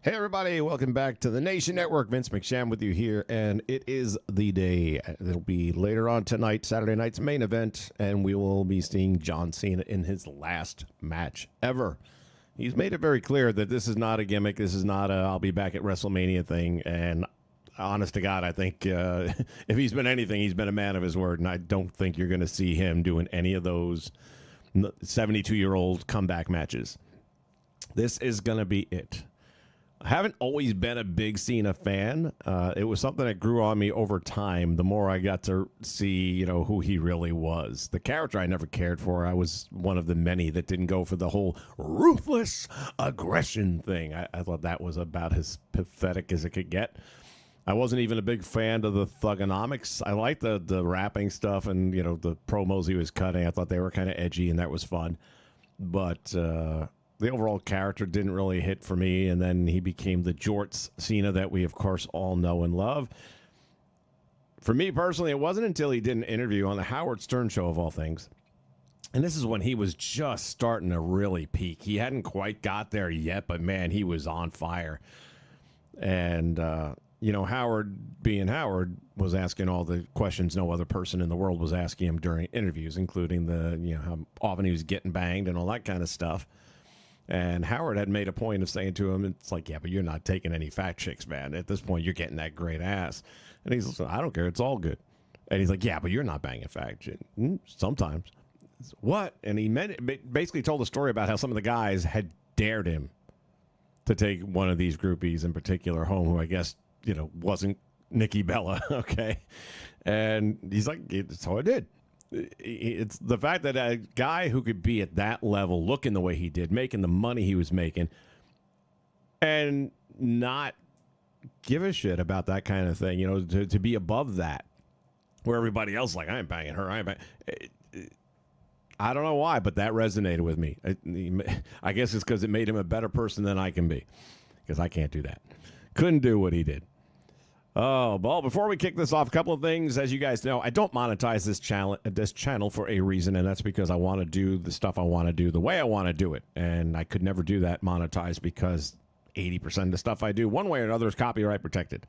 Hey, everybody. Welcome back to the Nation Network. Vince McSham with you here, and it is the day. It'll be later on tonight, Saturday night's main event, and we will be seeing John Cena in his last match ever. He's made it very clear that this is not a gimmick. This is not a I'll be back at WrestleMania thing, and honest to God, I think if he's been anything, he's been a man of his word, and I don't think you're going to see him doing any of those 72-year-old comeback matches. This is going to be it. I haven't always been a big Cena fan. It was something that grew on me over time. The more I got to see, who he really was. The character I never cared for. I was one of the many that didn't go for the whole ruthless aggression thing. I thought that was about as pathetic as it could get. I wasn't even a big fan of the thugonomics. I liked the rapping stuff and, the promos he was cutting. I thought they were kind of edgy and that was fun. But the overall character didn't really hit for me, and then he became the jorts Cena that we, of course, all know and love. For me personally, it wasn't until he did an interview on the Howard Stern show, of all things, and this is when he was just starting to really peak. He hadn't quite got there yet, but, man, he was on fire. And, Howard, being Howard, was asking all the questions no other person in the world was asking him during interviews, including how often he was getting banged and all that kind of stuff. And Howard had made a point of saying to him, it's like, yeah, but you're not taking any fat chicks, man. At this point, you're getting that great ass. And he's like, I don't care. It's all good. And he's like, yeah, but you're not banging fat chicks. Sometimes. What? And he basically told a story about how some of the guys had dared him to take one of these groupies in particular home, who I guess, wasn't Nikki Bella. Okay. And he's like, so I did. It's the fact that a guy who could be at that level, looking the way he did, making the money he was making, and not give a shit about that kind of thing, to be above that, where everybody else is like, I ain't banging her. I don't know why, but that resonated with me. I guess it's because it made him a better person than I can be, because I can't do that. Couldn't do what he did. Oh, well, before we kick this off, a couple of things. As you guys know, I don't monetize this channel for a reason, and that's because I want to do the stuff I want to do the way I want to do it. And I could never do that monetized because 80% of the stuff I do, one way or another, is copyright protected.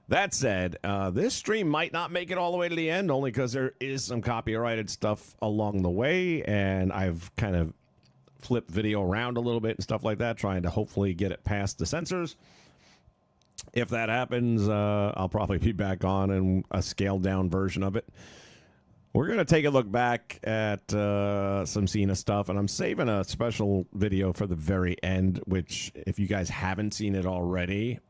That said, this stream might not make it all the way to the end, only because there is some copyrighted stuff along the way, and I've kind of flipped video around a little bit and stuff like that, trying to hopefully get it past the censors. If that happens, I'll probably be back on in a scaled-down version of it. We're going to take a look back at some Cena stuff, and I'm saving a special video for the very end, which, if you guys haven't seen it already,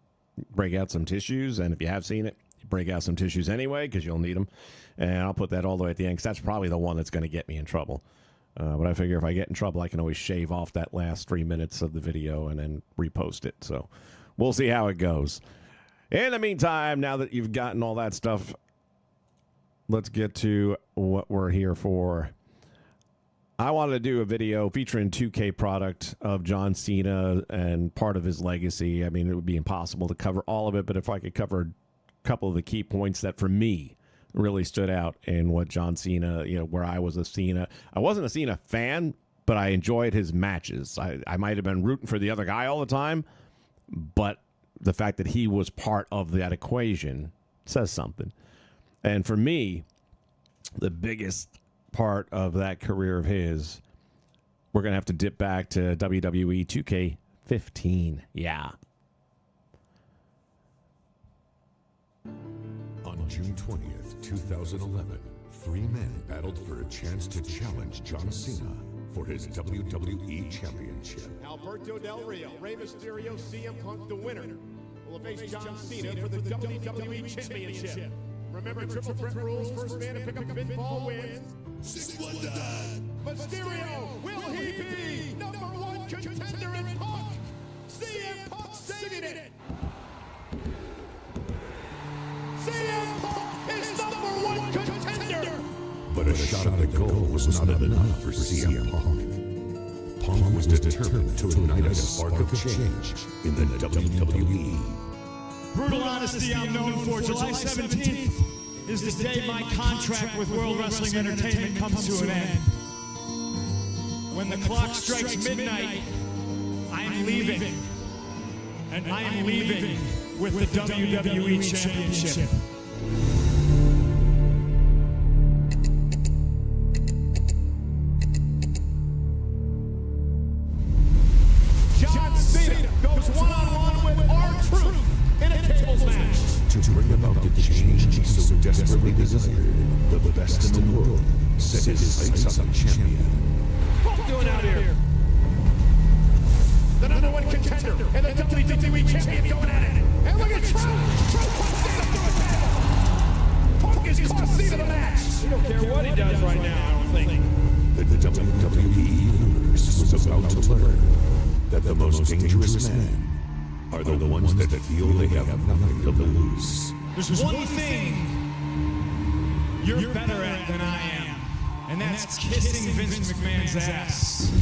break out some tissues, and if you have seen it, break out some tissues anyway, because you'll need them. And I'll put that all the way at the end, because that's probably the one that's going to get me in trouble. But I figure if I get in trouble, I can always shave off that last 3 minutes of the video and then repost it. So we'll see how it goes. In the meantime, now that you've gotten all that stuff, let's get to what we're here for. I wanted to do a video featuring 2K product of John Cena and part of his legacy. I mean, it would be impossible to cover all of it, but if I could cover a couple of the key points that, for me, really stood out in what John Cena, where I was a Cena. I wasn't a Cena fan, but I enjoyed his matches. I might have been rooting for the other guy all the time, but the fact that he was part of that equation says something. And for me, the biggest part of that career of his, we're going to have to dip back to WWE 2K15. Yeah. On June 20th, 2011, three men battled for a chance to challenge John Cena for his WWE Championship. Alberto Del Rio, Rey Mysterio, CM Punk, the winner, will face John Cena for the WWE Championship. Remember, triple threat rules, first man to pick up a pinfall wins. 619. Mysterio, will he be number one contender in Punk? CM Punk saving it. CM Punk is number one contender. But a shot at the goal was not enough for CM Punk. Punk was determined to ignite a spark of change in the WWE. Brutal honesty I'm known for. July 17th is the day my contract with World Wrestling Entertainment comes to an end. When the clock strikes midnight, I am leaving. And I am leaving with the WWE Championship. John Cena goes one-on-one with R-Truth in a tables match. To bring about the change he so desperately desired, the best in the world set his sights on the champion. What are you doing out here? The number one contender and the WWE champion going at it. And look at Trump. Trump puts Cena through a table. Punk is cost Cena the match. We don't care what he does right now, I don't think. The WWE Universe was about to learn that the most dangerous men are the ones that feel they have nothing to lose. There's one thing you're better at than I am, and that's kissing Vince McMahon's ass.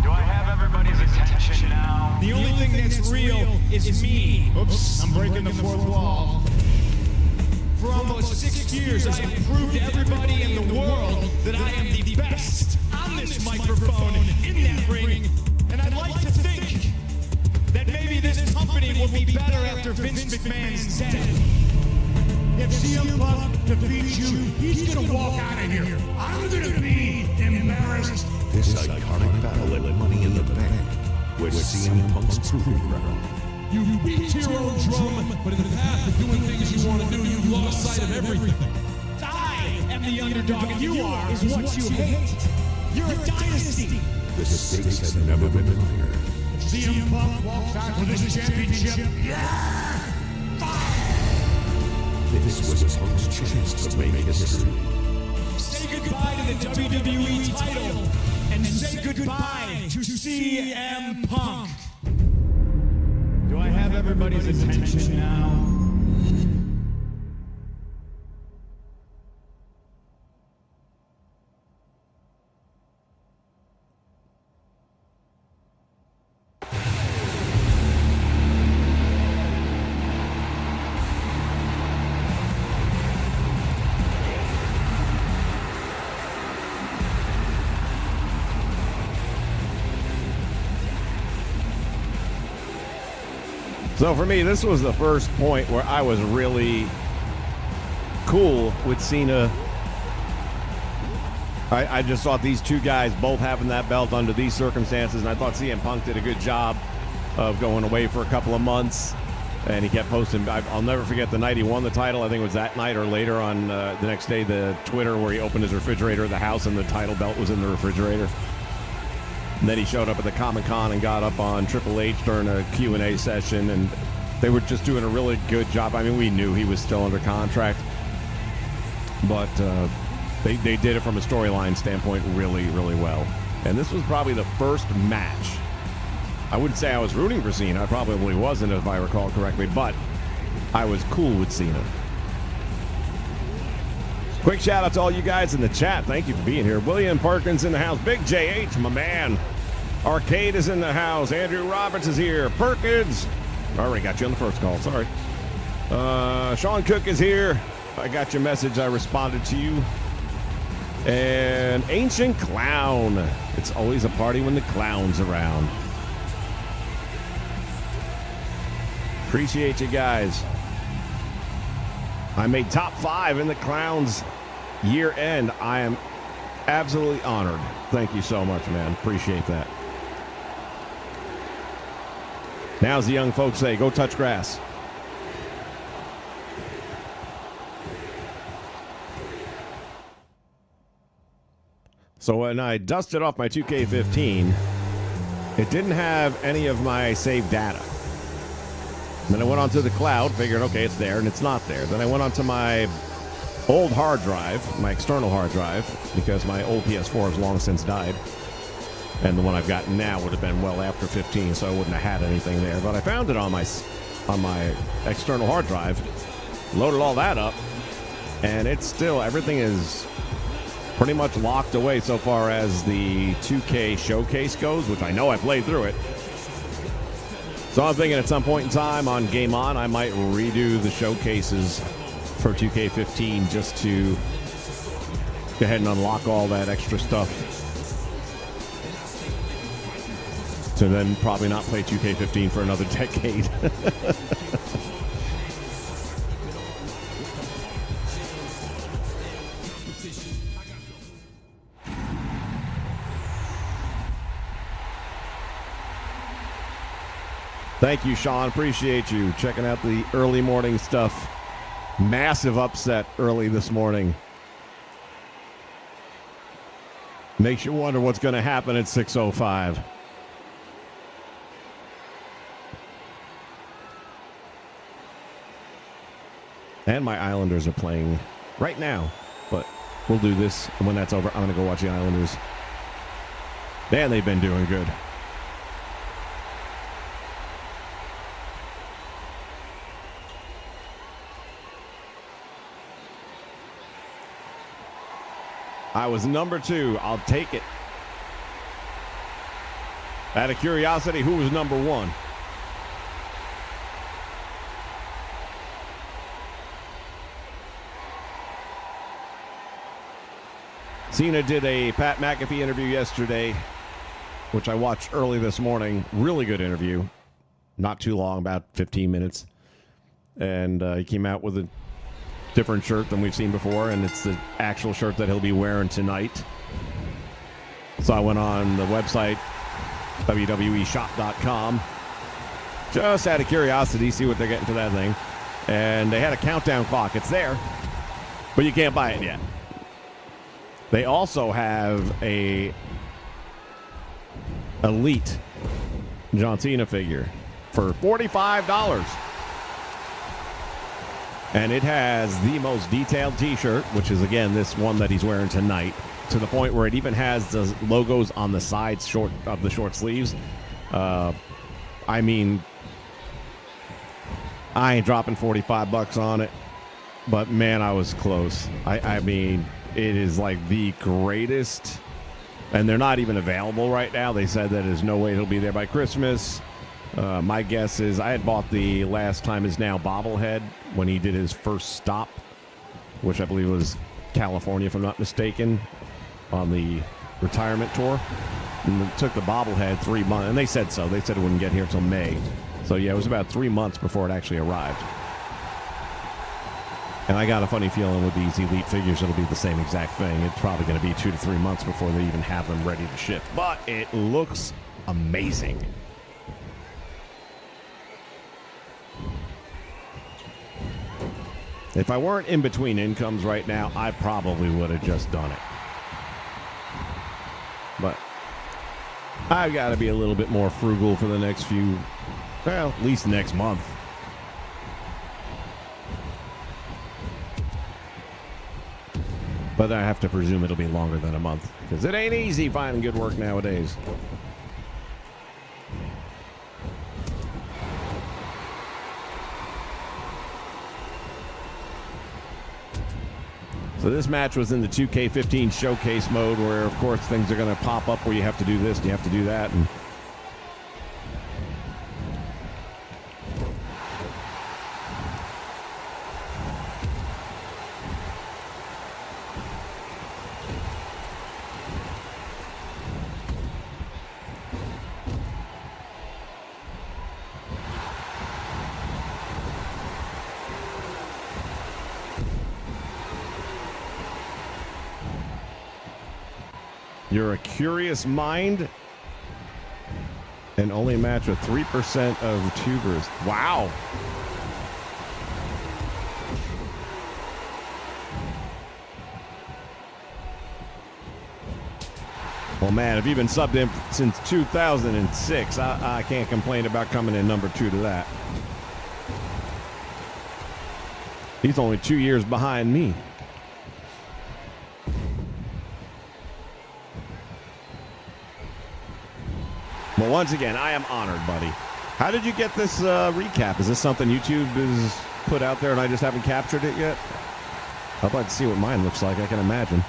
Do I have everybody's attention now? The only thing that's real is me. Oops, I'm breaking the fourth wall. For almost 6 years, I have proved to everybody in the world that I am the best on this microphone, in that ring, and I'd like to think that maybe this company will be better after Vince McMahon's dead. If CM Punk defeats you, he's gonna walk out of here. I'm gonna be embarrassed. This iconic battle at Money in the Bank was CM Punk's proving ground. You beat your own drum, but in the path of doing things you want to do, you've lost sight of everything. I am the underdog, and you are is what you hate. You're a dynasty. The stakes had never been higher. CM Punk walks out with his championship. This was Punk's chance to make history. Say goodbye to the WWE title, and say goodbye to CM Punk. Do I have everybody's attention now? So for me, this was the first point where I was really cool with Cena. I just thought these two guys both having that belt under these circumstances, and I thought CM Punk did a good job of going away for a couple of months, and he kept posting. I'll never forget the night he won the title. I think it was that night or later on the next day, the Twitter where he opened his refrigerator at the house and the title belt was in the refrigerator. And then he showed up at the Comic-Con and got up on Triple H during a Q&A session, and they were just doing a really good job. I mean, we knew he was still under contract, but they did it from a storyline standpoint really, really well. And this was probably the first match. I wouldn't say I was rooting for Cena. I probably wasn't, if I recall correctly, but I was cool with Cena. Quick shout out to all you guys in the chat. Thank you for being here. William Perkins in the house. Big JH, my man. Arcade is in the house. Andrew Roberts is here. Perkins. I already got you on the first call. Sorry. Sean Cook is here. I got your message. I responded to you. And Ancient Clown. It's always a party when the clown's around. Appreciate you guys. I made top 5 in the Clowns year end. I am absolutely honored. Thank you so much, man. Appreciate that. Now, as the young folks say, go touch grass. So when I dusted off my 2K15, it didn't have any of my saved data. Then I went onto the cloud, figured, okay, it's there, and it's not there. Then I went onto my old hard drive, my external hard drive, because my old PS4 has long since died. And the one I've got now would have been well after 15, so I wouldn't have had anything there. But I found it on my external hard drive, loaded all that up, and it's still, everything is pretty much locked away so far as the 2K showcase goes, which I know I played through it. So I'm thinking at some point in time on Game On, I might redo the showcases for 2K15 just to go ahead and unlock all that extra stuff. To then probably not play 2K15 for another decade. Thank you, Sean. Appreciate you checking out the early morning stuff. Massive upset early this morning. Makes you wonder what's going to happen at 6:05. And my Islanders are playing right now, but we'll do this when that's over. I'm going to go watch the Islanders. Man, they've been doing good. I was number 2. I'll take it. Out of curiosity, who was number 1? Cena did a Pat McAfee interview yesterday, which I watched early this morning. Really good interview. Not too long, about 15 minutes. And he came out with a different shirt than we've seen before, and it's the actual shirt that he'll be wearing tonight. So I went on the website, WWEshop.com, just out of curiosity, see what they're getting for that thing. And they had a countdown clock. It's there, but you can't buy it yet. They also have a Elite John Cena figure for $45. And it has the most detailed t-shirt, which is, again, this one that he's wearing tonight, to the point where it even has the logos on the sides of the short sleeves. I mean, I ain't dropping $45 on it, but, man, I was close. I mean, it is like the greatest, and they're not even available right now. They said that there's no way it'll be there by Christmas. My guess is I had bought the Last Time Is Now bobblehead when he did his first stop, which I believe was California, if I'm not mistaken, on the retirement tour. And it took the bobblehead 3 months, and they said so. They said it wouldn't get here until May. So, yeah, it was about 3 months before it actually arrived. And I got a funny feeling with these Elite figures, it'll be the same exact thing. It's probably going to be 2 to 3 months before they even have them ready to ship. But it looks amazing. If I weren't in between incomes right now, I probably would have just done it. But I've got to be a little bit more frugal for the next few, well, at least next month. But I have to presume it'll be longer than a month, because it ain't easy finding good work nowadays. So this match was in the 2K15 showcase mode, where, of course, things are going to pop up where you have to do this and you have to do that. And you're a curious mind and only match with 3% of tubers. Wow. Well, man, if you've been subbed in since 2006, I can't complain about coming in number 2 to that. He's only 2 years behind me. Well, once again, I am honored, buddy. How did you get this recap? Is this something YouTube has put out there and I just haven't captured it yet? I'd like to see what mine looks like. I can imagine.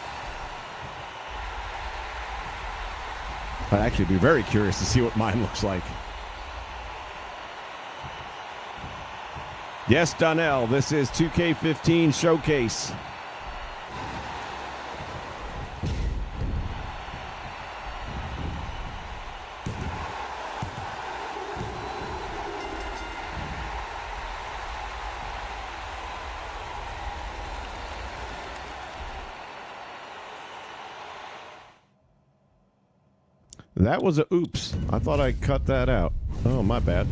I'd actually be very curious to see what mine looks like. Yes, Donnell, this is 2K15 Showcase. That was a oops. I thought I cut that out. Oh, my bad.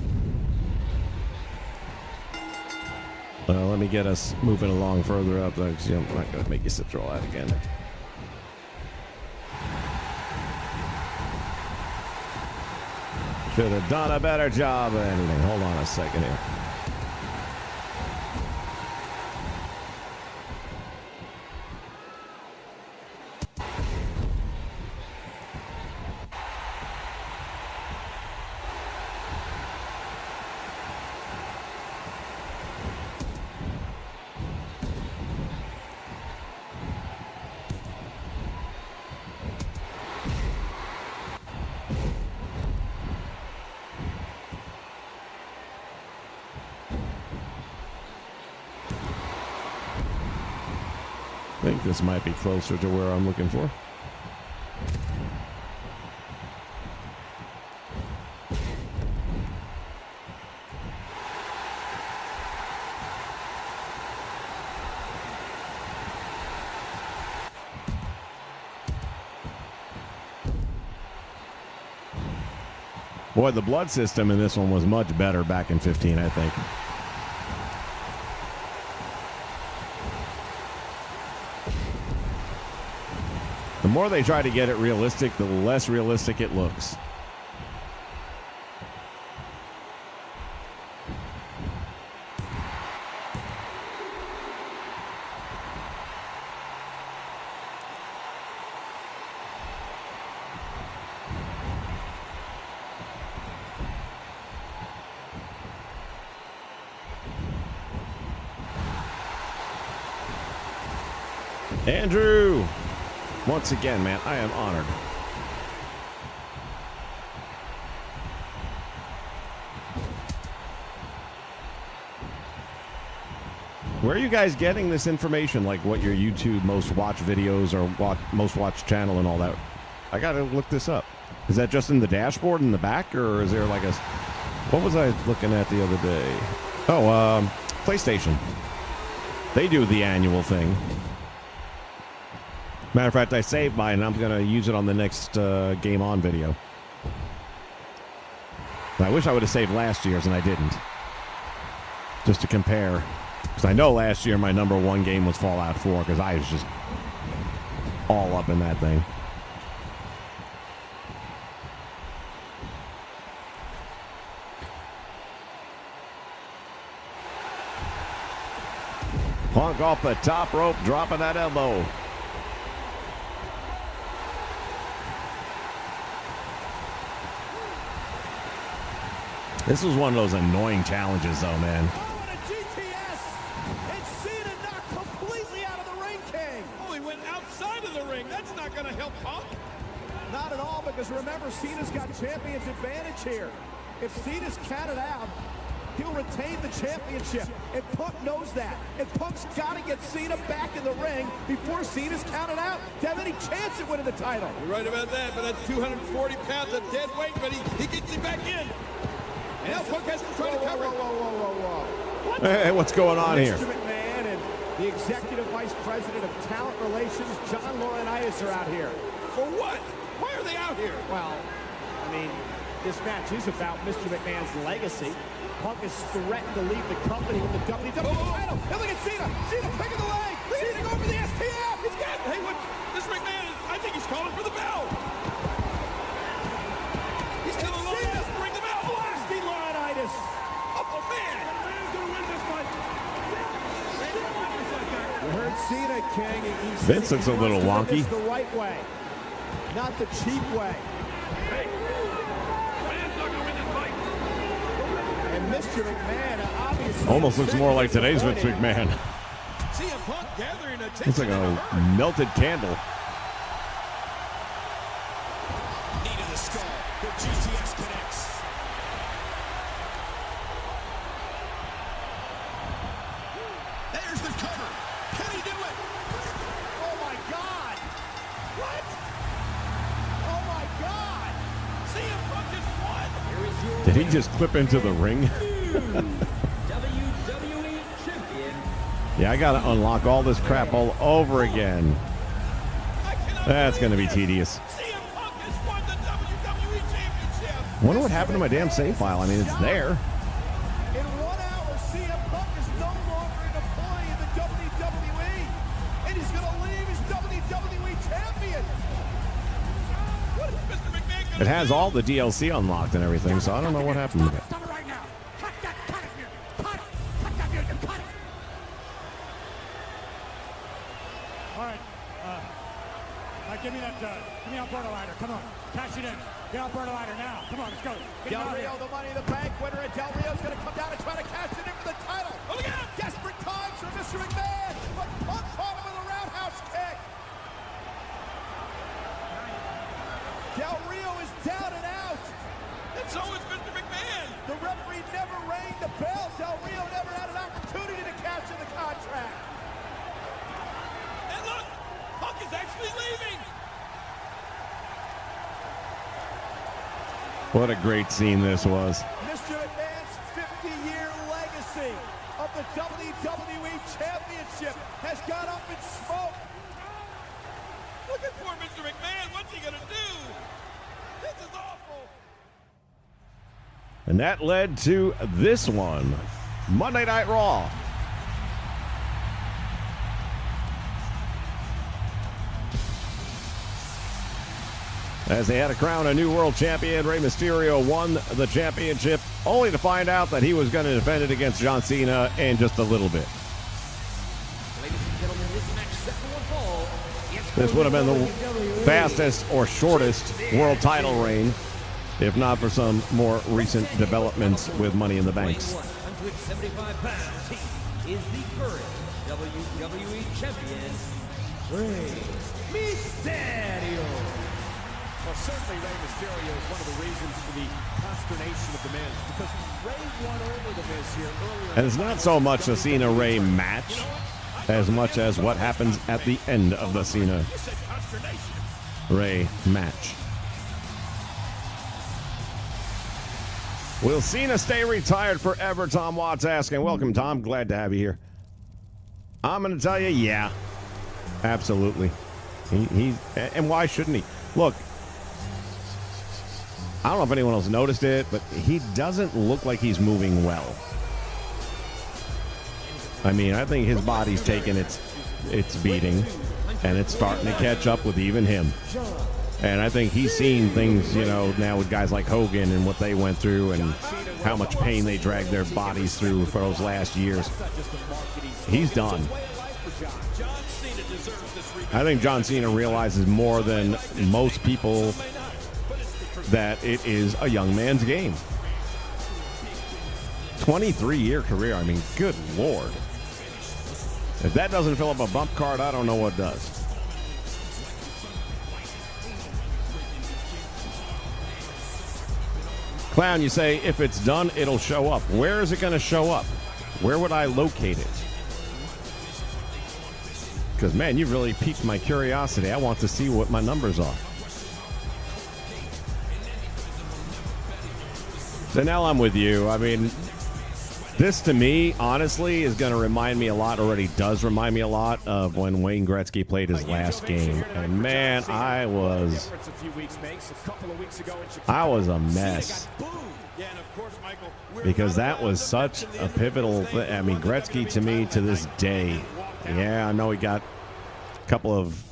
Let me get us moving along further up. I'm not going to make you sit through all that again. Should have done a better job of anything. Hold on a second here. I think this might be closer to where I'm looking for. Boy, the blood system in this one was much better back in 15, I think. The more they try to get it realistic, the less realistic it looks. Andrew! Once again, man, I am honored. Where are you guys getting this information? Like what your YouTube most watched videos or most watched channel and all that? I gotta look this up. Is that just in the dashboard in the back, or is there like a What was I looking at the other day? Oh, PlayStation. They do the annual thing. Matter of fact, I saved mine, and I'm going to use it on the next Game On video. I wish I would have saved last year's, and I didn't. Just to compare. Because I know last year my number one game was Fallout 4, because I was just all up in that thing. Punk off the top rope, dropping that elbow. This was one of those annoying challenges, though, man. Oh, and a GTS! And Cena knocked completely out of the ring, King! Oh, he went outside of the ring. That's not going to help Punk. Not at all, because remember, Cena's got champion's advantage here. If Cena's counted out, he'll retain the championship. And Punk knows that. And Punk's got to get Cena back in the ring before Cena's counted out to have any chance at winning the title. You're right about that, but that's 240 pounds of dead weight, but he gets it back in. And now Punk has to try to cover. Whoa. Hey, what's going on here? Mr. McMahon and the Executive Vice President of Talent Relations, John Laurinaitis, are out here. For what? Why are they out here? Well, I mean, this match is about Mr. McMahon's legacy. Punk has threatened to leave the company with the WWE title. And look at Cena. Cena picking the leg. Cena going for the STF. He's got it. Hey, what? This McMahon is, I think he's calling for the bell. He's telling Laurinaitis to bring the bell. Blasting Laurinaitis. Oh, man. You heard Cena, King. He's Vince looks a little wonky. The right way, not the cheap way. And Mr. McMahon obviously Almost looks more like today's Vince McMahon. CM Punk gathering attention. Looks like a melted candle. Knee to the skull. The GTX connects. There's the cover. Can he do it? Oh my God! What? Oh my God! CM Punk has won. Did he just clip into the ring? WWE Champion. Yeah, I gotta unlock all this crap all over again. I cannot That's gonna be believe tedious. CM Punk has won the WWE Championship. I wonder what happened to my damn save file. I mean, it's there. In 1 hour, CM Punk is no longer an employee in the WWE, and he's going to leave as WWE Champion. What is Mr. McMahon going It has all the DLC unlocked and everything, so I don't know what happened to it. Stop it right now. Cut that music. Cut it. Cut that music. Cut it. All right, give me that Alberta ladder. Come on, cash it in. The Alberta ladder now. Come on, let's go. Get Del him out of Rio, here. the Money in the Bank winner, and Del Rio's going to come down and try to cash it in for the title. Oh, look out! Desperate times for Mr. McMahon, but Punk caught him with a roundhouse kick. Del Rio is down and out. And so is Mr. McMahon. The referee never rang the bell. Del Rio never had an opportunity to cash in the contract. And look, Punk is actually leaving. What a great scene this was. Mr. McMahon's 50-year legacy of the WWE Championship has gone up in smoke. Looking for Mr. McMahon. What's he going to do? This is awful. And that led to this one, Monday Night Raw. As they had to crown a new world champion, Rey Mysterio won the championship, only to find out that he was going to defend it against John Cena in just a little bit. Ladies and gentlemen, this match set for one fall. This would have been the fastest or shortest world title reign, if not for some more recent developments with Money in the Banks. 175 pounds. He is the current WWE Champion, Rey Mysterio. Well, certainly Rey Mysterio is one of the reasons for the consternation of the Miz, because Rey won over the Miz here earlier. And it's not so much a Cena-Rey match as much as what happens at the end of the Cena-Rey match. Will Cena stay retired forever? Tom Watts asking. Welcome, Tom. Glad to have you here. I'm going to tell you, yeah. Absolutely. And why shouldn't he? Look, I don't know if anyone else noticed it, but he doesn't look like he's moving well. I mean, I think his body's taking its beating, and it's starting to catch up with even him. And I think he's seen things, you know, now with guys like Hogan and what they went through and how much pain they dragged their bodies through for those last years. He's done. I think John Cena realizes more than most people that it is a young man's game. 23-year career. I mean, good Lord. If that doesn't fill up a bump card, I don't know what does. Clown, you say, if it's done, it'll show up. Where is it going to show up? Where would I locate it? Because, man, you've really piqued my curiosity. I want to see what my numbers are. So now I'm with you. I mean, this to me, honestly, is going to remind me a lot, already does remind me a lot of when Wayne Gretzky played his last game. And, man, I was a mess. Because that was such a pivotal thing. I mean, Gretzky, to me, to this day, yeah, I know he got a couple of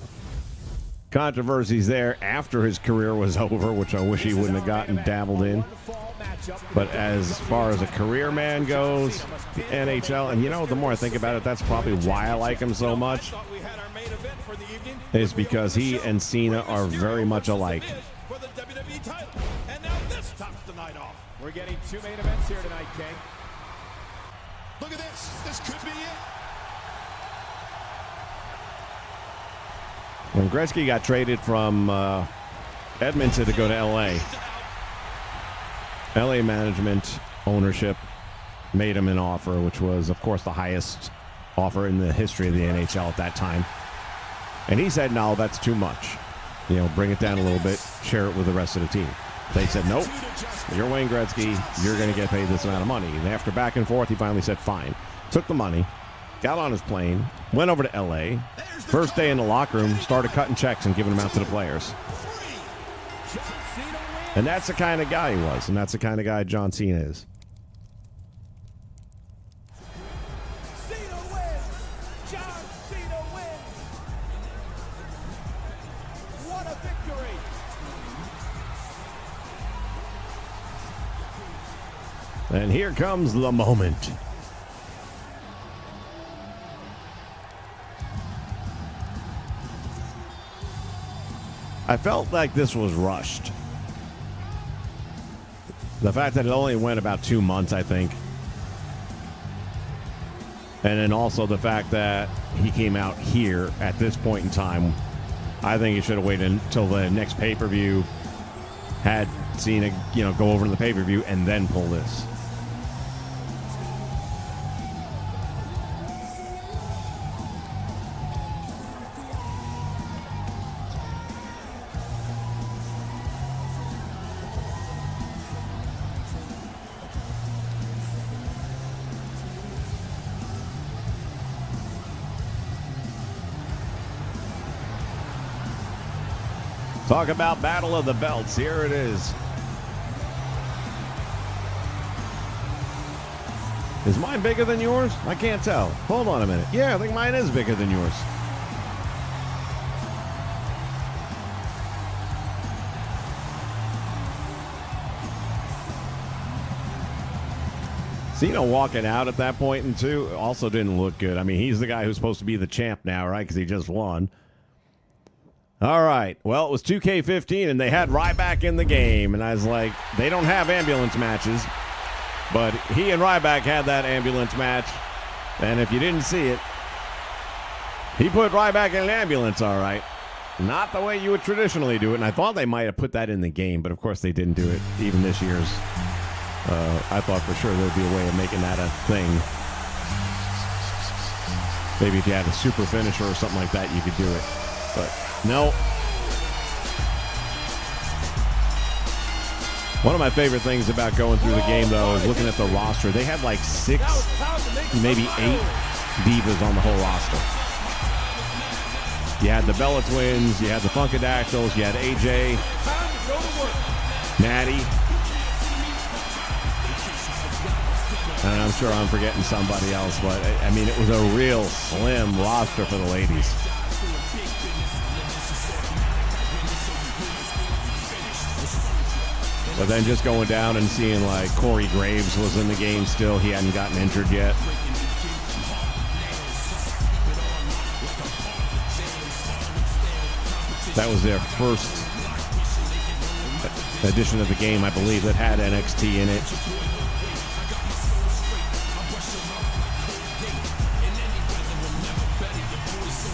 controversies there after his career was over, which I wish he wouldn't have gotten dabbled in. But as far as a career man goes, NHL, and you know, the more I think about it, that's probably why I like him so much, is because he and Cena are very much alike. We're getting two main events here tonight, King. Look at this. This could be it. When Gretzky got traded from Edmonton to go to L.A., LA management ownership made him an offer, which was, of course, the highest offer in the history of the NHL at that time. And he said, no, that's too much. You know, bring it down a little bit, share it with the rest of the team. They said, nope, you're Wayne Gretzky, you're going to get paid this amount of money. And after back and forth, he finally said, fine. Took the money, got on his plane, went over to L.A., first day in the locker room, started cutting checks and giving them out to the players. And that's the kind of guy he was, and that's the kind of guy John Cena is. Cena wins! John Cena wins! What a victory! And here comes the moment. I felt like this was rushed. The fact that it only went about 2 months, I think. And then also the fact that he came out here at this point in time. I think he should have waited until the next pay-per-view, had Cena, you know, go over to the pay-per-view and then pull this. Talk about Battle of the Belts. Here it is. Is mine bigger than yours? I can't tell. Hold on a minute. Yeah, I think mine is bigger than yours. Cena walking out at that point and two also didn't look good. I mean, he's the guy who's supposed to be the champ now, right? Because he just won. All right. Well, it was 2K15, and they had Ryback in the game. And I was like, they don't have ambulance matches. But he and Ryback had that ambulance match. And if you didn't see it, he put Ryback in an ambulance, all right. Not the way you would traditionally do it. And I thought they might have put that in the game. But, of course, they didn't do it, even this year's. I thought for sure there'd be a way of making that a thing. Maybe if you had a super finisher or something like that, you could do it. But no. One of my favorite things about going through the game, though, is looking at the roster. They had like 6, maybe 8 divas on the whole roster. You had the Bella Twins, you had the Funkadactyls, you had AJ, Natty. And I'm sure I'm forgetting somebody else, but I mean, it was a real slim roster for the ladies. But then just going down and seeing like Corey Graves was in the game still. He hadn't gotten injured yet. That was their first edition of the game, I believe, that had NXT in it.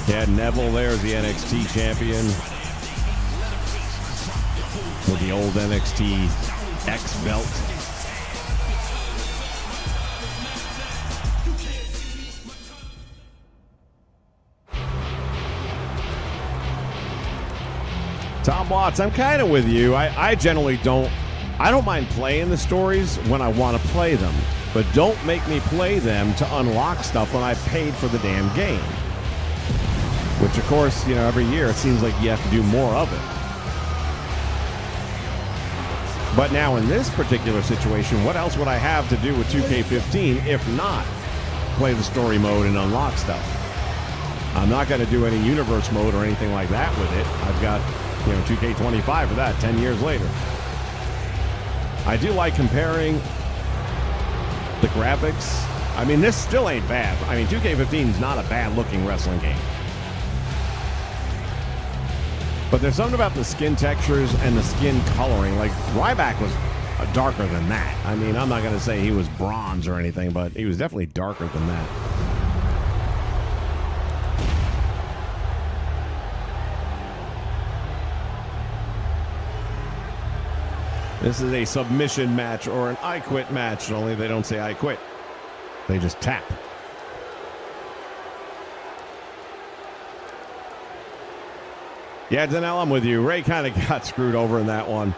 You had Neville there as the NXT champion with the old NXT X belt. Tom Watts, I'm kind of with you. I generally don't mind playing the stories when I want to play them, but don't make me play them to unlock stuff when I paid for the damn game. Which, of course, you know, every year it seems like you have to do more of it. But now in this particular situation, what else would I have to do with 2K15 if not play the story mode and unlock stuff? I'm not going to do any universe mode or anything like that with it. I've got, you know, 2K25 for that 10 years later. I do like comparing the graphics. I mean, this still ain't bad. I mean, 2K15 is not a bad-looking wrestling game. But there's something about the skin textures and the skin coloring. Like, Ryback was darker than that. I mean, I'm not going to say he was bronze or anything, but he was definitely darker than that. This is a submission match or an I Quit match, only they don't say I quit. They just tap. Yeah, Danelle, I'm with you. Ray kind of got screwed over in that one.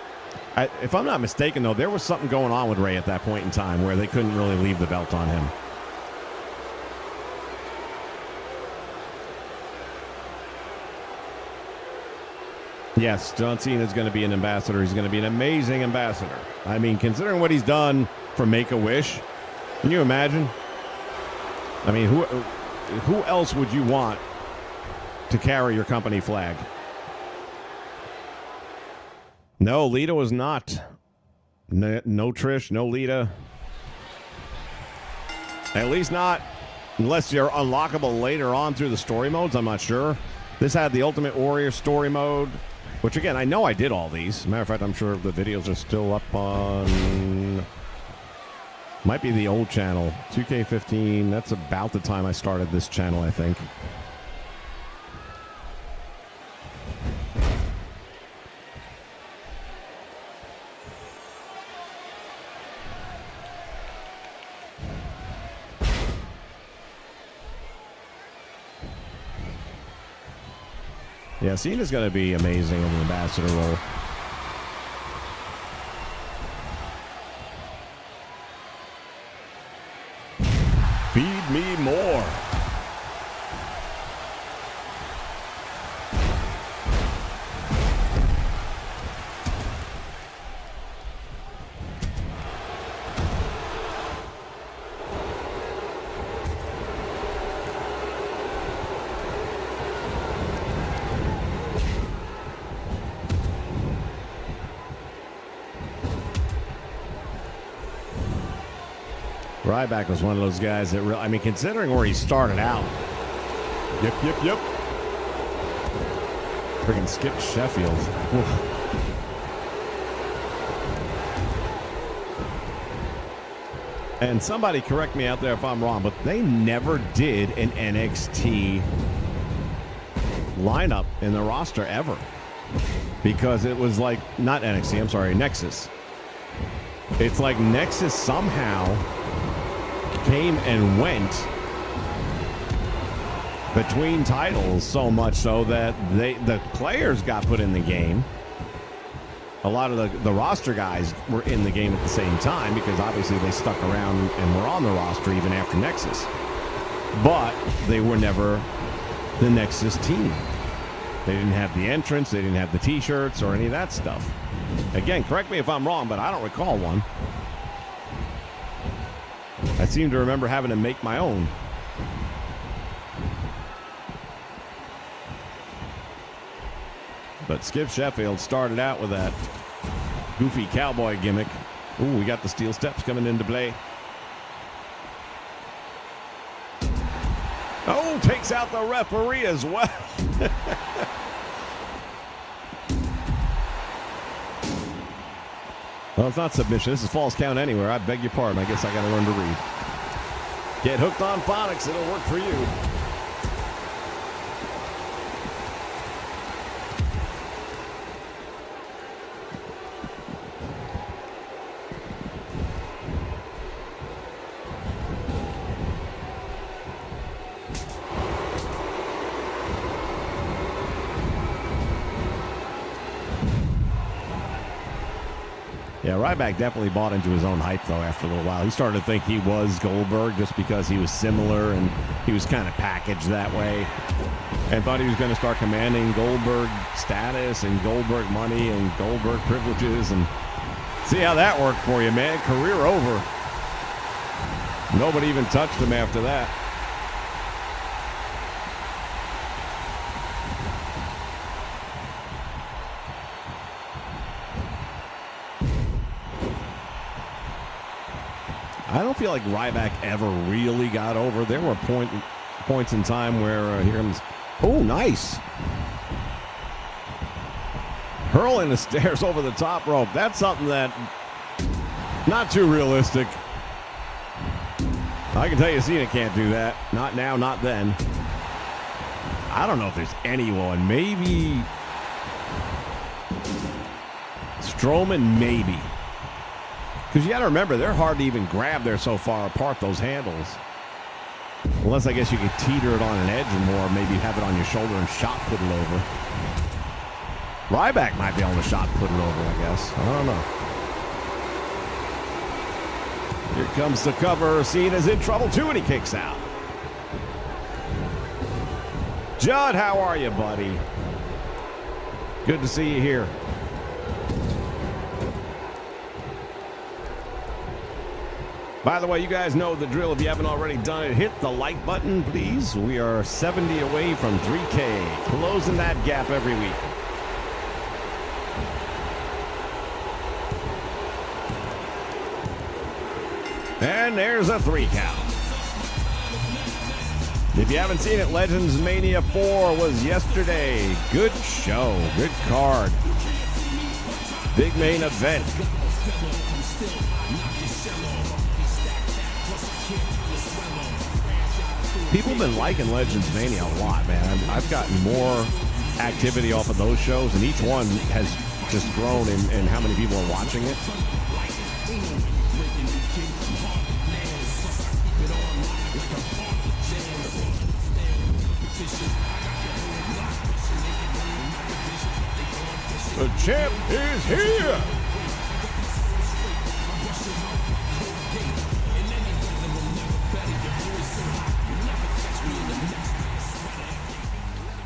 If I'm not mistaken, though, there was something going on with Ray at that point in time where they couldn't really leave the belt on him. Yes, John Cena is going to be an ambassador. He's going to be an amazing ambassador. I mean, considering what he's done for Make-A-Wish, can you imagine? I mean, who else would you want to carry your company flag? No, Lita was not. No Trish, no Lita. At least not unless you're unlockable later on through the story modes. I'm not sure. This had the Ultimate Warrior story mode, which, again, I know I did all these. As a matter of fact, I'm sure the videos are still up on... Might be the old channel. 2K15. That's about the time I started this channel, I think. Yeah, Cena's going to be amazing in the ambassador role. Feed me more. Ryback was one of those guys that really, I mean, considering where he started out. Yep. Freaking Skip Sheffield. Oof. And somebody correct me out there if I'm wrong, but they never did an NXT lineup in the roster ever. Because it was like, not NXT, I'm sorry, Nexus. It's like Nexus somehow came and went between titles so much so that the players got put in the game, a lot of the roster guys were in the game at the same time because obviously they stuck around and were on the roster even after Nexus. But they were never the Nexus team. They didn't have the entrance, they didn't have the T-shirts or any of that stuff. Again, correct me if I'm wrong, but I don't recall one. I seem to remember having to make my own. But Skip Sheffield started out with that goofy cowboy gimmick. Ooh, we got the steel steps coming into play. Oh, takes out the referee as well. Well, it's not submission. This is false count anywhere. I beg your pardon. I guess I got to learn to read. Get hooked on phonics. It'll work for you. Yeah, Ryback definitely bought into his own hype, though, after a little while. He started to think he was Goldberg just because he was similar and he was kind of packaged that way. And thought he was going to start commanding Goldberg status and Goldberg money and Goldberg privileges. And see how that worked for you, man. Career over. Nobody even touched him after that. I don't feel like Ryback ever really got over. There were points in time where here comes. Oh, nice. Hurling the stairs over the top rope. That's something that not too realistic. I can tell you Cena can't do that. Not now, not then. I don't know if there's anyone. Maybe Strowman, maybe. Because you got to remember, they're hard to even grab. They're so far apart, those handles. Unless I guess you could teeter it on an edge or more, maybe have it on your shoulder and shot put it over. Ryback might be able to shot put it over, I guess. I don't know. Here comes the cover. Cena's in trouble too, and he kicks out. Judd, how are you, buddy? Good to see you here. By the way, you guys know the drill. If you haven't already done it, hit the like button, please. We are 70 away from 3K. Closing that gap every week. And there's a 3 count. If you haven't seen it, Legends Mania 4 was yesterday. Good show. Good card. Big main event. People have been liking Legends Mania a lot, man. I've gotten more activity off of those shows, and each one has just grown in how many people are watching it. The champ is here!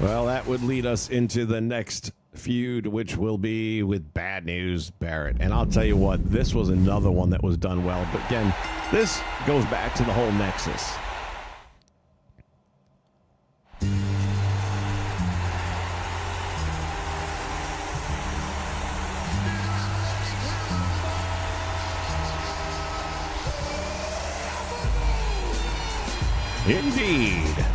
Well, that would lead us into the next feud, which will be with Bad News Barrett. And I'll tell you what, this was another one that was done well. But again, this goes back to the whole Nexus. Indeed.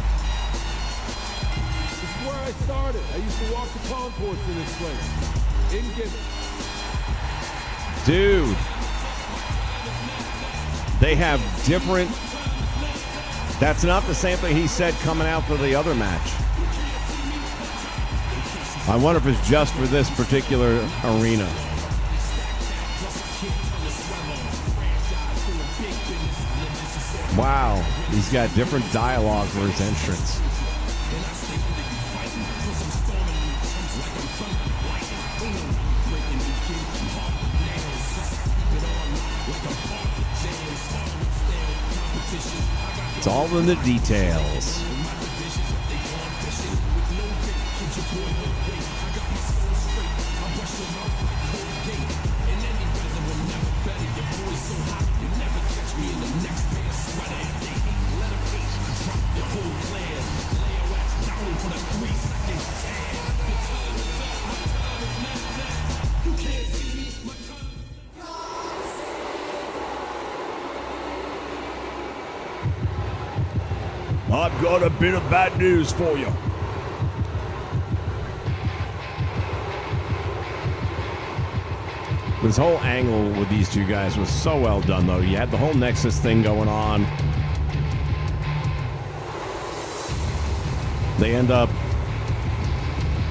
I started. I used to walk the concourse in this place. Didn't get it. Dude. They have different. That's not the same thing he said coming out for the other match. I wonder if it's just for this particular arena. Wow. He's got different dialogue for his entrance. all in the details. I've got a bit of bad news for you. This whole angle with these two guys was so well done, though. You had the whole Nexus thing going on. They end up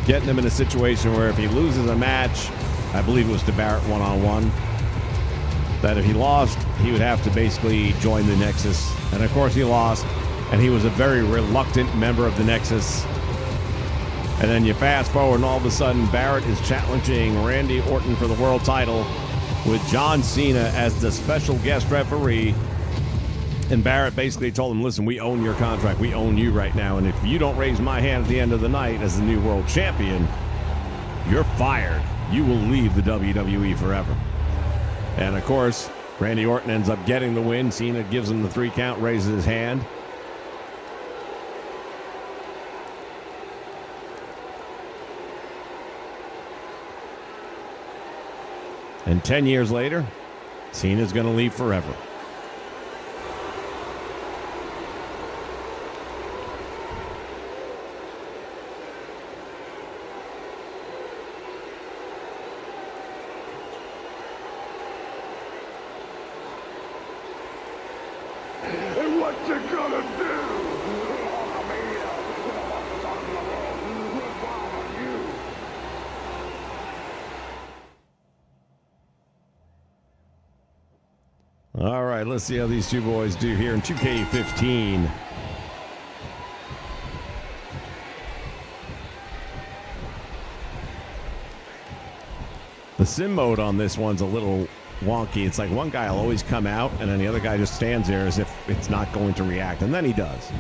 getting him in a situation where if he loses a match, I believe it was to Barrett one-on-one, that if he lost, he would have to basically join the Nexus. And of course he lost, and he was a very reluctant member of the Nexus. And then you fast forward, and all of a sudden Barrett is challenging Randy Orton for the world title with John Cena as the special guest referee. And Barrett basically told him, listen, we own your contract. We own you right now. And if you don't raise my hand at the end of the night as the new world champion, you're fired. You will leave the WWE forever. And of course, Randy Orton ends up getting the win. Cena gives him the 3 count, raises his hand. And 10 years later, Cena's going to leave forever. And what you gonna do? All right, let's see how these two boys do here in 2K15. The sim mode on this one's a little wonky. It's like one guy will always come out, and then the other guy just stands there as if it's not going to react, and then he does.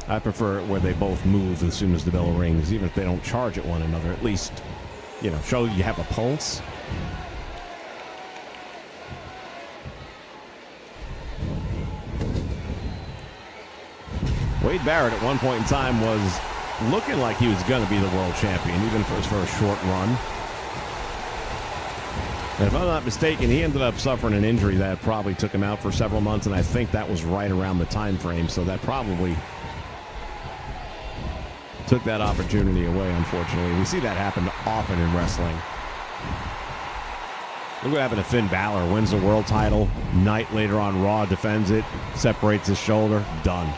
I prefer it where they both move as soon as the bell rings, even if they don't charge at one another. At least, you know, show you have a pulse. Wade Barrett at one point in time was looking like he was going to be the world champion, even if it was for a short run. And if I'm not mistaken, he ended up suffering an injury that probably took him out for several months, and I think that was right around the time frame, so that probably took that opportunity away, unfortunately. We see that happen often in wrestling. Look what happened to Finn Balor. Wins the world title. Night later on Raw, defends it, separates his shoulder, done.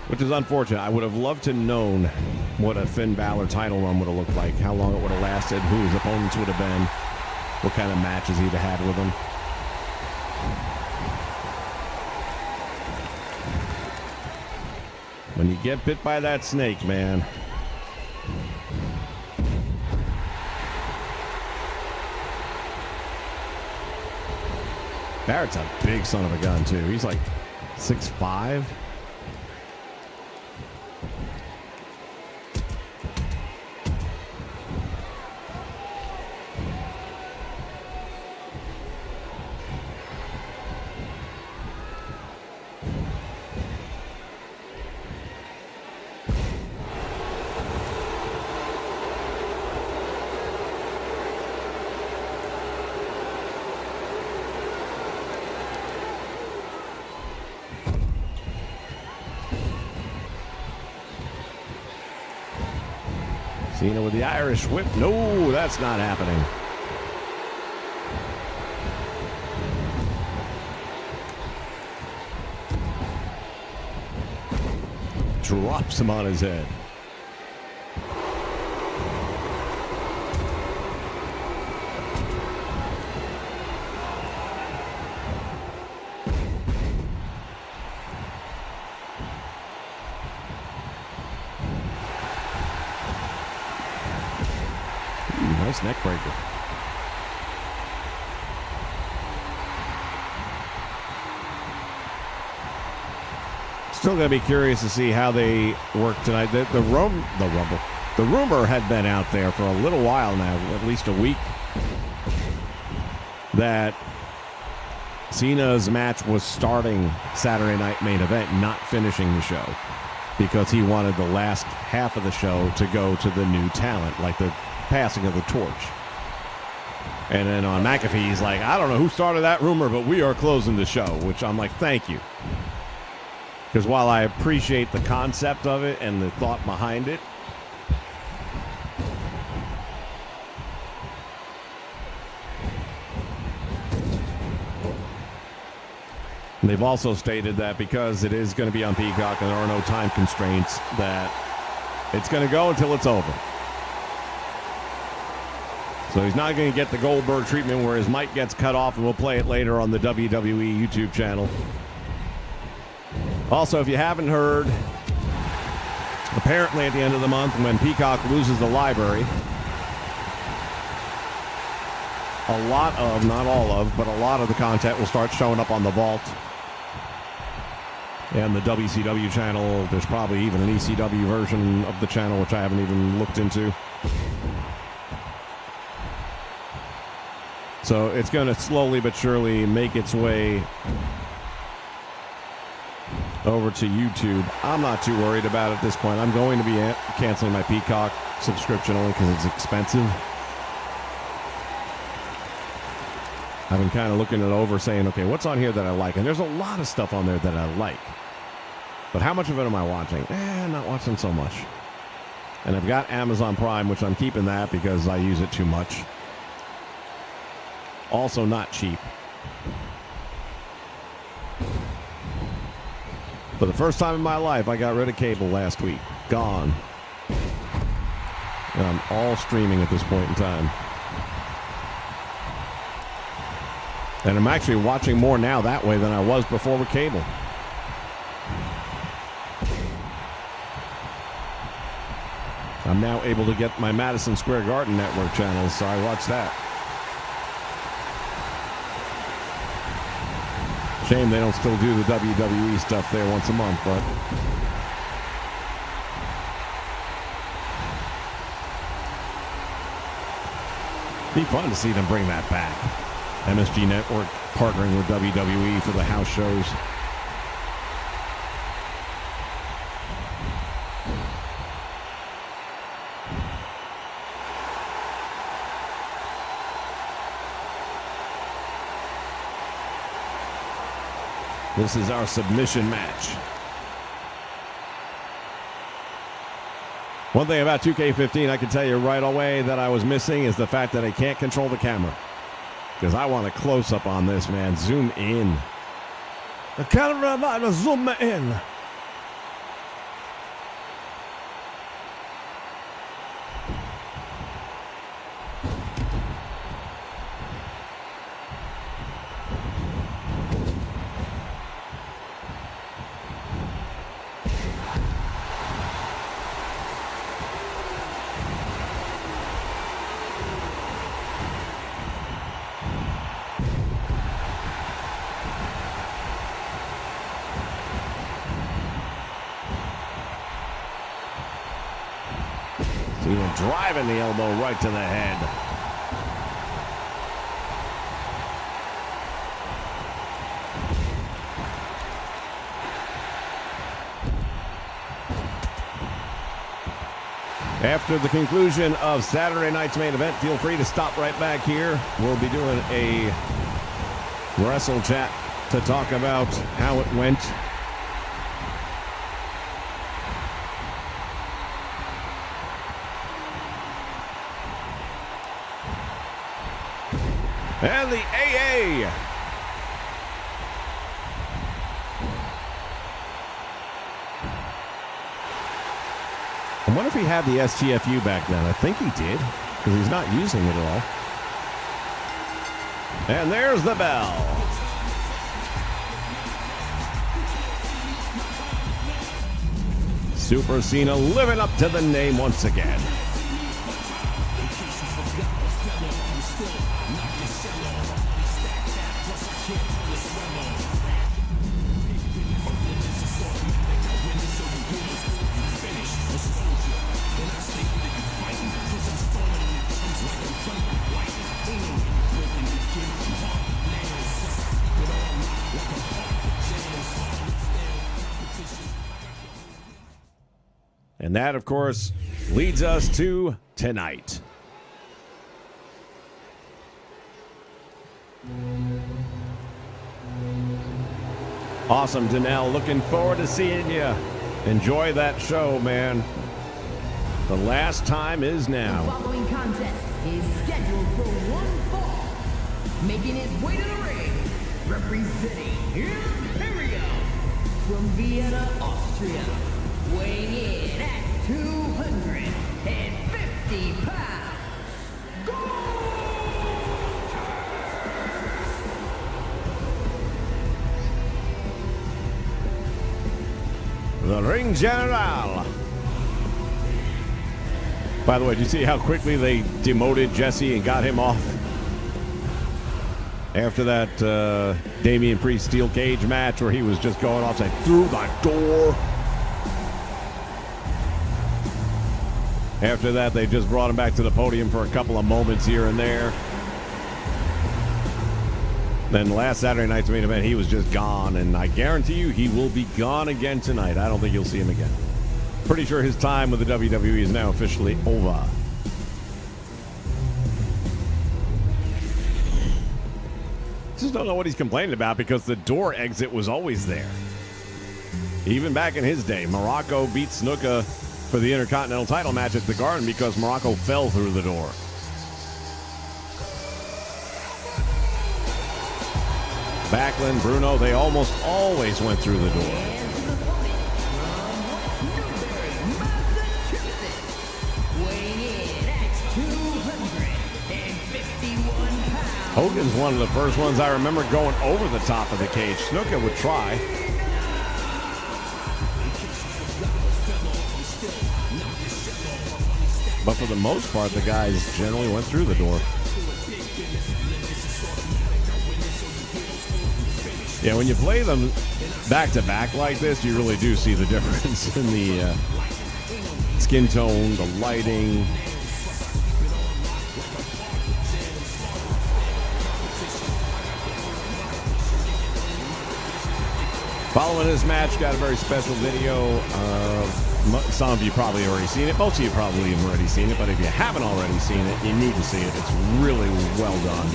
Which is unfortunate. I would have loved to known what a Finn Balor title run would have looked like, how long it would have lasted, who his opponents would have been, what kind of matches he'd have had with them. When you get bit by that snake, man. Barrett's a big son of a gun, too. He's like 6'5". Cena with the Irish whip. No, that's not happening. Drops him on his head. Nice neck breaker. Still going to be curious to see how they work tonight. The rumor had been out there for a little while now, at least a week, that Cena's match was starting Saturday Night Main Event, not finishing the show, because he wanted the last half of the show to go to the new talent, like the passing of the torch. And then on McAfee, he's like, I don't know who started that rumor, but we are closing the show, which I'm like, thank you. Because while I appreciate the concept of it and the thought behind it, they've also stated that because it is going to be on Peacock and there are no time constraints, that it's going to go until it's over. So he's not going to get the Goldberg treatment where his mic gets cut off, and we'll play it later on the WWE YouTube channel. Also, if you haven't heard, apparently at the end of the month when Peacock loses the library, a lot of, not all of, but a lot of the content will start showing up on the Vault and the WCW channel. There's probably even an ECW version of the channel, which I haven't even looked into. So it's going to slowly but surely make its way over to YouTube. I'm not too worried about it at this point. I'm going to be canceling my Peacock subscription only because it's expensive. I've been kind of looking it over, saying, okay, what's on here that I like? And there's a lot of stuff on there that I like. But how much of it am I watching? Not watching so much. And I've got Amazon Prime, which I'm keeping that because I use it too much. Also not cheap. For the first time in my life, I got rid of cable last week. Gone. And I'm all streaming at this point in time. And I'm actually watching more now that way than I was before with cable. I'm now able to get my Madison Square Garden Network channels, so I watch that. Shame they don't still do the WWE stuff there once a month, but be fun to see them bring that back. MSG Network partnering with WWE for the house shows. This is our submission match. One thing about 2K15 I can tell you right away that I was missing is the fact that I can't control the camera. Because I want a close-up on this, man. Zoom in. The camera might zoom in. Cena driving the elbow right to the head. After the conclusion of Saturday night's main event, feel free to stop right back here. We'll be doing a wrestle chat to talk about how it went. And the AA. I wonder if he had the STFU back then. I think he did, because he's not using it at all. And there's the bell. Super Cena living up to the name once again. And that, of course, leads us to tonight. Awesome, Danelle. Looking forward to seeing you. Enjoy that show, man. The last time is now. The following contest is scheduled for one fall. Making his way to the ring, representing Imperium from Vienna, Austria. Weighing in at 250 pounds. The Ring General. By the way, did you see how quickly they demoted Jesse and got him off? After that Damian Priest steel cage match where he was just going off saying, through the door. After that, they just brought him back to the podium for a couple of moments here and there. Then last Saturday night's main event, he was just gone, and I guarantee you he will be gone again tonight. I don't think you'll see him again. Pretty sure his time with the WWE is now officially over. Just don't know what he's complaining about because the door exit was always there. Even back in his day, Morocco beat Snuka for the Intercontinental title match at the Garden because Morocco fell through the door. Backlund, Bruno, they almost always went through the door. Hogan's one of the first ones I remember going over the top of the cage. Snuka would try. But for the most part, the guys generally went through the door. Yeah, when you play them back to back like this, you really do see the difference in the skin tone, the lighting. Following this match, got a very special video. Some of you probably already seen it. Most of you probably have already seen it. But if you haven't already seen it, you need to see it. It's really well done.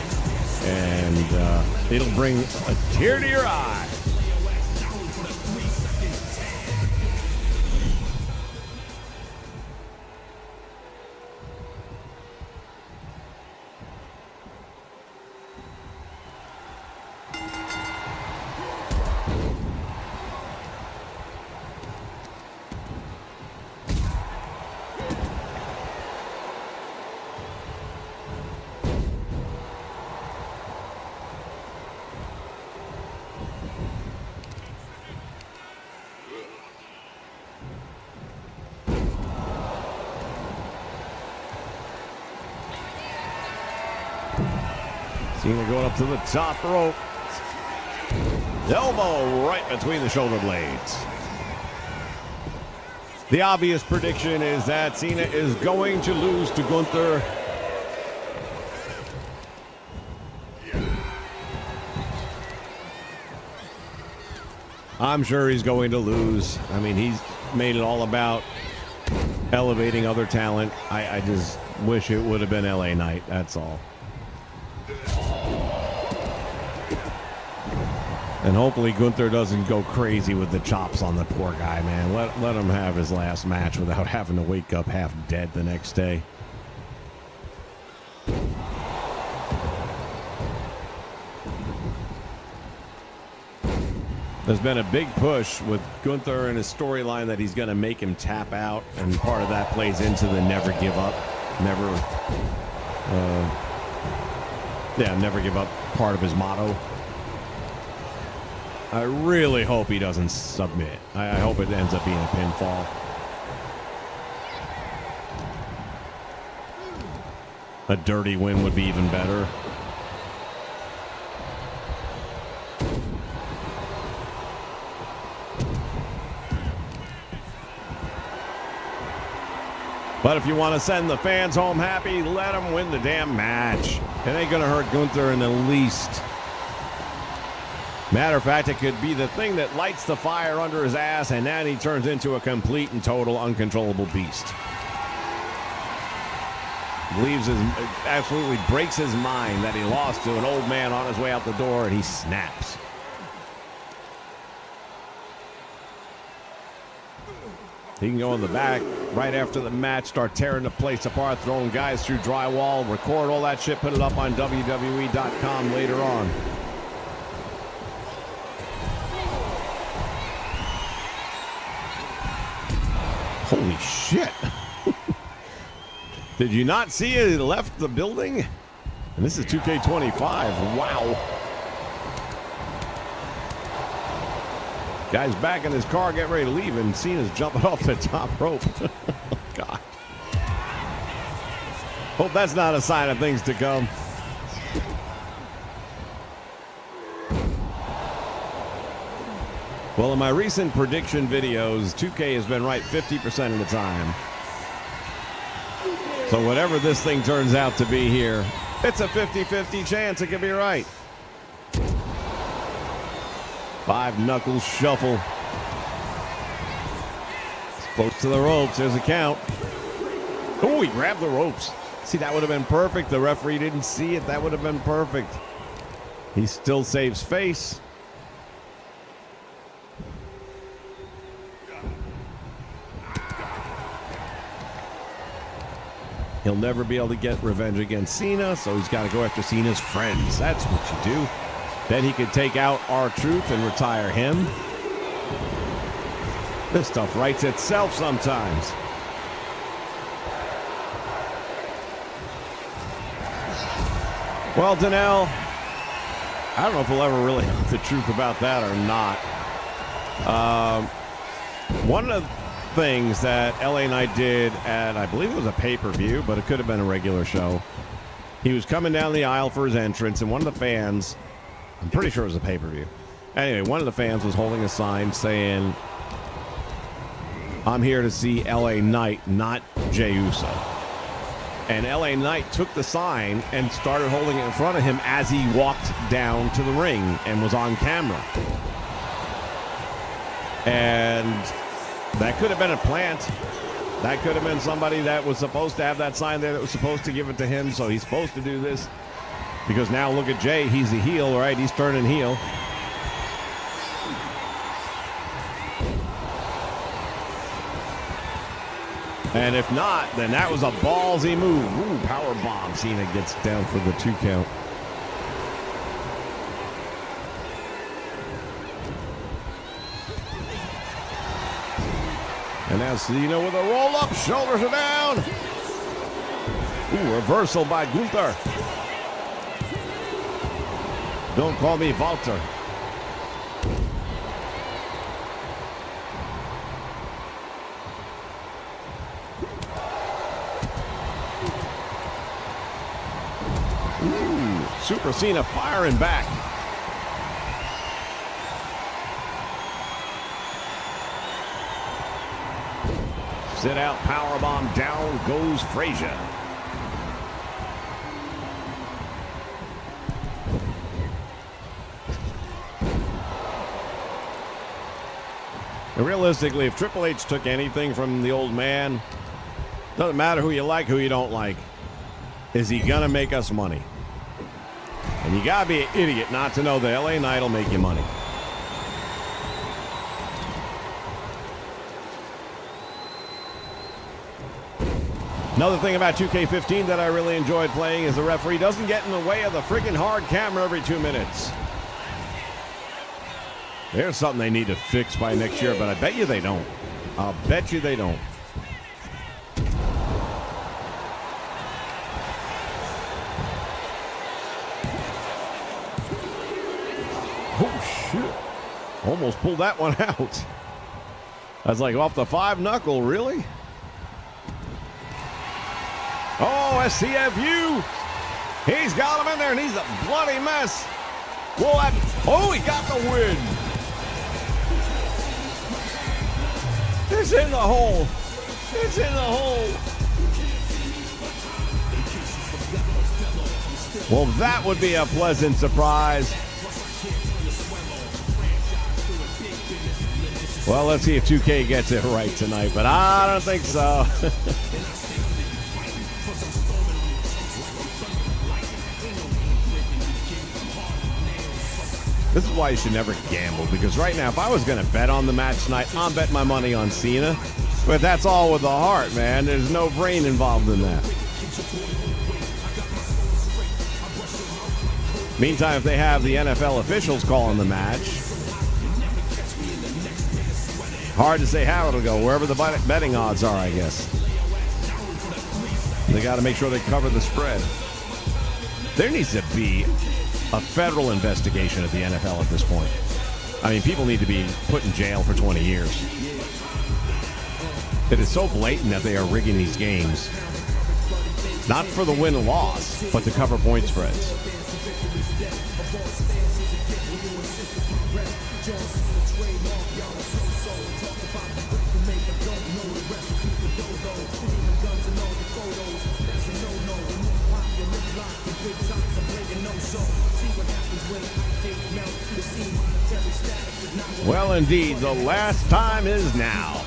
And it'll bring a tear to your eye. Cena going up to the top rope. Elbow right between the shoulder blades. The obvious prediction is that Cena is going to lose to Gunther. I'm sure he's going to lose. I mean, he's made it all about elevating other talent. I just wish it would have been LA Knight, that's all. And hopefully Gunther doesn't go crazy with the chops on the poor guy, man. Let him have his last match without having to wake up half dead the next day. There's been a big push with Gunther and his storyline that he's going to make him tap out, and part of that plays into the never give up, never give up part of his motto. I really hope he doesn't submit. I hope it ends up being a pinfall. A dirty win would be even better. But if you want to send the fans home happy, let them win the damn match. It ain't going to hurt Gunther in the least. Matter of fact, it could be the thing that lights the fire under his ass, and then he turns into a complete and total uncontrollable beast. Absolutely breaks his mind that he lost to an old man on his way out the door, and he snaps. He can go in the back right after the match, start tearing the place apart, throwing guys through drywall, record all that shit, put it up on WWE.com later on. Holy shit. Did you not see it? He left the building? And this is 2K25. Wow. Guy's back in his car, getting ready to leave, and Cena's jumping off the top rope. God. Hope that's not a sign of things to come. Well, in my recent prediction videos, 2K has been right 50% of the time. So whatever this thing turns out to be here, it's a 50-50 chance it could be right. 5-knuckle shuffle. It's close to the ropes. There's a count. Oh, he grabbed the ropes. See, that would have been perfect. The referee didn't see it. That would have been perfect. He still saves face. He'll never be able to get revenge against Cena, so he's got to go after Cena's friends. That's what you do. Then he could take out R-Truth and retire him. This stuff writes itself sometimes. Well, Danelle, I don't know if we'll ever really know the truth about that or not. One of the things that LA Knight did at, I believe it was a pay-per-view, but it could have been a regular show. He was coming down the aisle for his entrance, and one of the fans, I'm pretty sure it was a pay-per-view. Anyway, one of the fans was holding a sign saying, "I'm here to see LA Knight, not Jey Uso." And LA Knight took the sign and started holding it in front of him as he walked down to the ring and was on camera. And that could have been a plant. That could have been somebody that was supposed to have that sign there that was supposed to give it to him, so he's supposed to do this. Because now look at Jay, he's a heel, right? He's turning heel. And if not, then that was a ballsy move. Ooh, power bomb. Cena gets down for the 2 count. And now Cena with a roll-up. Shoulders are down. Ooh, reversal by Gunther. Don't call me Walter. Ooh, Super Cena firing back. Sit out, powerbomb, down goes Frazier. And realistically, if Triple H took anything from the old man, doesn't matter who you like, who you don't like, is he gonna make us money? And you gotta be an idiot not to know that LA Knight will make you money. Another thing about 2K15 that I really enjoyed playing is the referee doesn't get in the way of the freaking hard camera every 2 minutes. There's something they need to fix by next year, but I bet you they don't. I'll bet you they don't. Oh, shit. Almost pulled that one out. I was like, off the 5-knuckle, really? Oh, SCFU. He's got him in there, and he's a bloody mess. Well, oh, he got the win. It's in the hole. It's in the hole. Well, that would be a pleasant surprise. Well, let's see if 2K gets it right tonight, but I don't think so. This is why you should never gamble, because right now, if I was going to bet on the match tonight, I'm betting my money on Cena. But that's all with the heart, man. There's no brain involved in that. Meantime, if they have the NFL officials calling the match, hard to say how it'll go. Wherever the betting odds are, I guess. They got to make sure they cover the spread. There needs to be a federal investigation at the NFL at this point. I mean, people need to be put in jail for 20 years. It is so blatant that they are rigging these games. Not for the win or loss, but to cover point spreads. Well, indeed, the last time is now.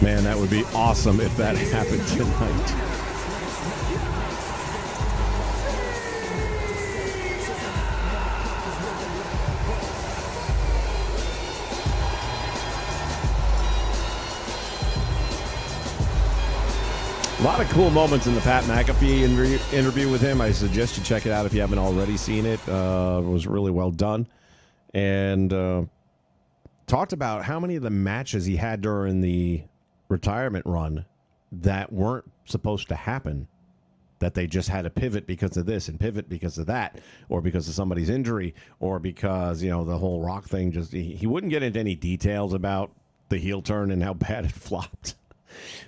Man, that would be awesome if that happened tonight. A lot of cool moments in the Pat McAfee interview with him. I suggest you check it out if you haven't already seen it. It was really well done. And talked about how many of the matches he had during the retirement run that weren't supposed to happen, that they just had to pivot because of this and pivot because of that, or because of somebody's injury, or because, the whole Rock thing just... He wouldn't get into any details about the heel turn and how bad it flopped.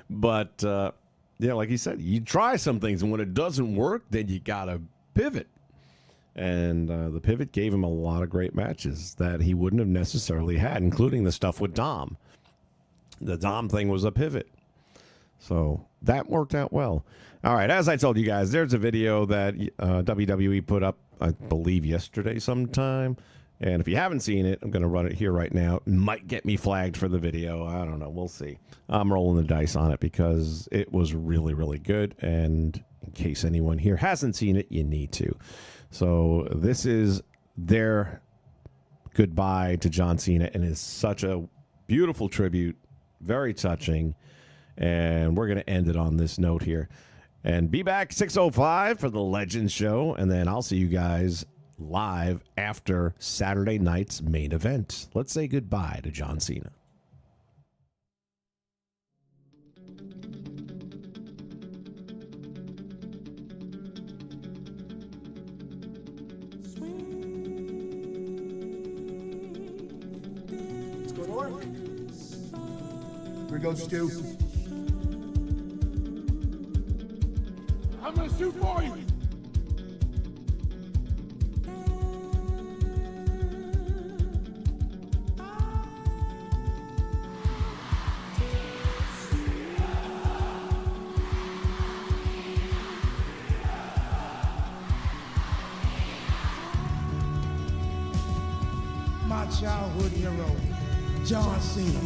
But... yeah, like he said, you try some things, and when it doesn't work, then you got to pivot. And the pivot gave him a lot of great matches that he wouldn't have necessarily had, including the stuff with Dom. The Dom thing was a pivot. So that worked out well. All right, as I told you guys, there's a video that WWE put up, I believe, yesterday sometime. And if you haven't seen it, I'm going to run it here right now. It might get me flagged for the video. I don't know. We'll see. I'm rolling the dice on it because it was really, really good. And in case anyone here hasn't seen it, you need to. So this is their goodbye to John Cena, and it's such a beautiful tribute, very touching. And we're going to end it on this note here. And be back 6:05 for the Legends Show. And then I'll see you guys live after Saturday night's main event. Let's say goodbye to John Cena. Let's go to work. Here goes Stu. I'm gonna shoot for you. My childhood hero, John Cena.